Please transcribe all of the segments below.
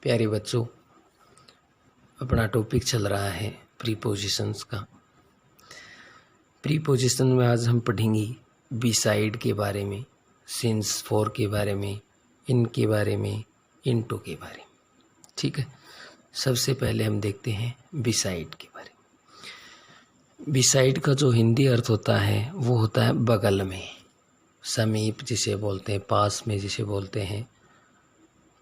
प्यारे बच्चों, अपना टॉपिक चल रहा है प्रीपोजिशंस का। प्रीपोजिशन में आज हम पढ़ेंगे बिसाइड के बारे में, सिंस फॉर के बारे में, इन के बारे में, इनटू के बारे में। ठीक है, सबसे पहले हम देखते हैं बिसाइड के बारे में। बिसाइड का जो हिंदी अर्थ होता है वो होता है बगल में, समीप जिसे बोलते हैं, पास में जिसे बोलते हैं।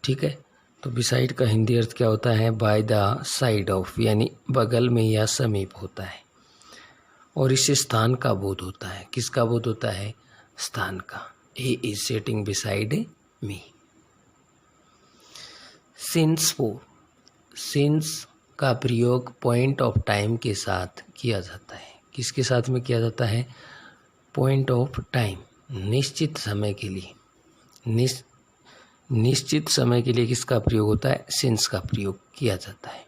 ठीक है, तो बिसाइड का हिंदी अर्थ क्या होता है? बाय द साइड ऑफ, यानी बगल में या समीप होता है। और इससे स्थान का बोध होता है। किसका बोध होता है? स्थान का। He is sitting beside me. Since for, since का प्रयोग पॉइंट ऑफ टाइम के साथ किया जाता है। किसके साथ में किया जाता है? पॉइंट ऑफ टाइम, निश्चित समय के लिए। निश्चित समय के लिए किसका प्रयोग होता है? सिंस का प्रयोग किया जाता है।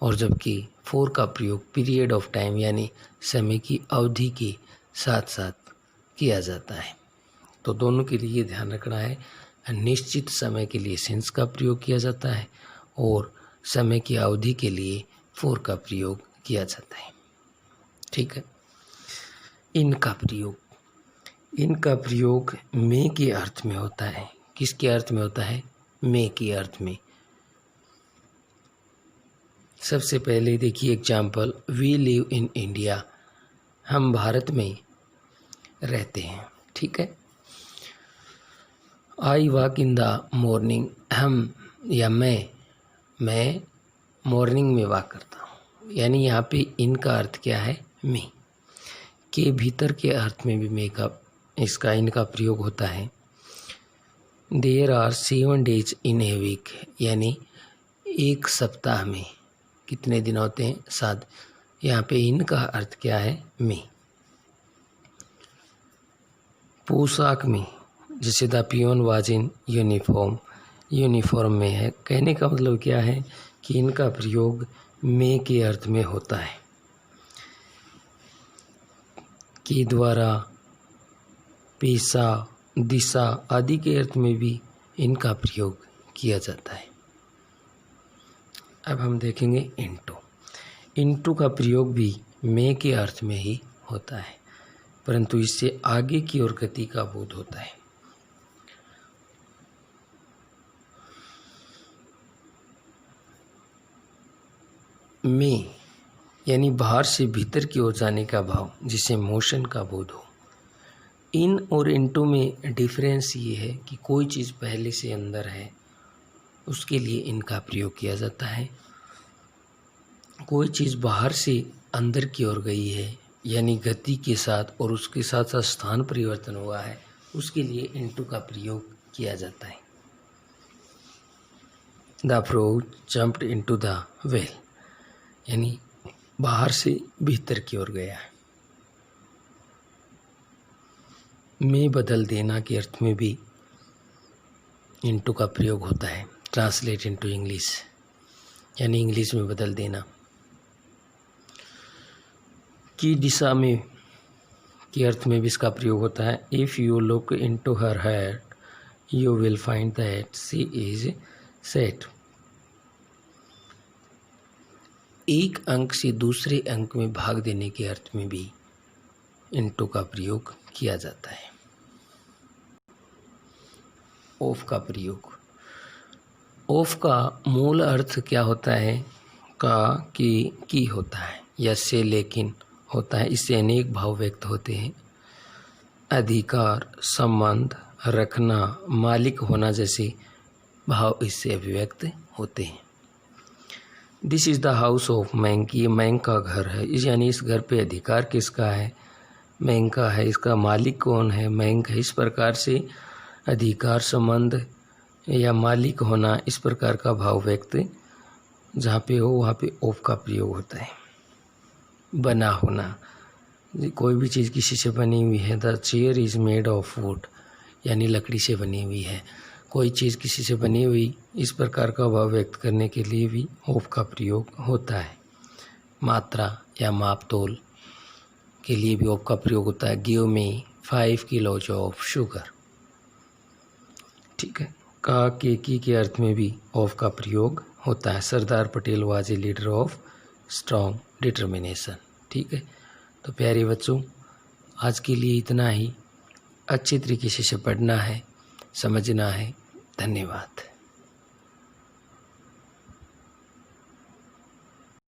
और जबकि फॉर का प्रयोग पीरियड ऑफ टाइम यानी समय की अवधि के साथ साथ किया जाता है। तो दोनों के लिए ध्यान रखना है, निश्चित समय के लिए सिंस का प्रयोग किया जाता है और समय की अवधि के लिए फॉर का प्रयोग किया जाता है। ठीक है, इनका प्रयोग, इनका प्रयोग मे के अर्थ में होता है। किसके अर्थ में होता है? मे के अर्थ में। सबसे पहले देखिए example, we live in India, हम भारत में रहते हैं। ठीक है, I walk in the morning, हम या मैं मॉर्निंग में वॉक करता हूँ। यानी यहाँ पे इनका अर्थ क्या है? मे के भीतर के अर्थ में भी मे का, इसका इनका प्रयोग होता है। There are 7 days in a week, यानी एक सप्ताह में कितने दिन होते हैं? 7। यहाँ पे इनका अर्थ क्या है? मे। पोशाक में, जैसे the peon was in uniform, uniform में है। कहने का मतलब क्या है कि इनका प्रयोग मे के अर्थ में होता है। के द्वारा, पेशा, दिशा आदि के अर्थ में भी इनका प्रयोग किया जाता है। अब हम देखेंगे इनटू। इनटू का प्रयोग भी मे के अर्थ में ही होता है, परंतु इससे आगे की ओर गति का बोध होता है। मे यानी बाहर से भीतर की ओर जाने का भाव, जिसे मोशन का बोध हो। इन और इनटू में डिफरेंस ये है कि कोई चीज़ पहले से अंदर है, उसके लिए इनका प्रयोग किया जाता है। कोई चीज़ बाहर से अंदर की ओर गई है, यानी गति के साथ और उसके साथ साथ स्थान परिवर्तन हुआ है, उसके लिए इनटू का प्रयोग किया जाता है। The frog jumped into the well, यानी बाहर से भीतर की ओर गया है। में बदल देना के अर्थ में भी इनटू का प्रयोग होता है। ट्रांसलेट इनटू इंग्लिश, यानी इंग्लिश में बदल देना। की दिशा में के अर्थ में भी इसका प्रयोग होता है। If you look into her head you will find that she is sad. एक अंक से दूसरे अंक में भाग देने के अर्थ में भी इनटू का प्रयोग किया जाता है। ऑफ का प्रयोग, ऑफ का मूल अर्थ क्या होता है? का, की होता है, या से, लेकिन होता है। इससे अनेक भाव व्यक्त होते हैं। अधिकार, संबंध, रखना, मालिक होना जैसे भाव इससे अभिव्यक्त होते हैं। This is the house of मैंक, ये मैंक का घर है, यानी इस घर पे अधिकार किसका है? मैंक का है। इसका मालिक कौन है? मैंक है। इस प्रकार से अधिकार, संबंध या मालिक होना, इस प्रकार का भाव व्यक्त जहाँ पे हो वहाँ पे ऑफ का प्रयोग होता है। बना होना, कोई भी चीज़ किसी से बनी हुई है। The chair is made of would, यानी लकड़ी से बनी हुई है। कोई चीज़ किसी से बनी हुई, इस प्रकार का भाव व्यक्त करने के लिए भी ऑफ का प्रयोग होता है। मात्रा या माप तोल के लिए भी ऑफ का प्रयोग होता है। Give me 5 kilos of sugar. ठीक है, का की अर्थ में भी ऑफ का प्रयोग होता है। Sardar Patel was a leader of strong determination. ठीक है, तो प्यारे बच्चों, आज के लिए इतना ही। अच्छे तरीके से पढ़ना है, समझना है। धन्यवाद।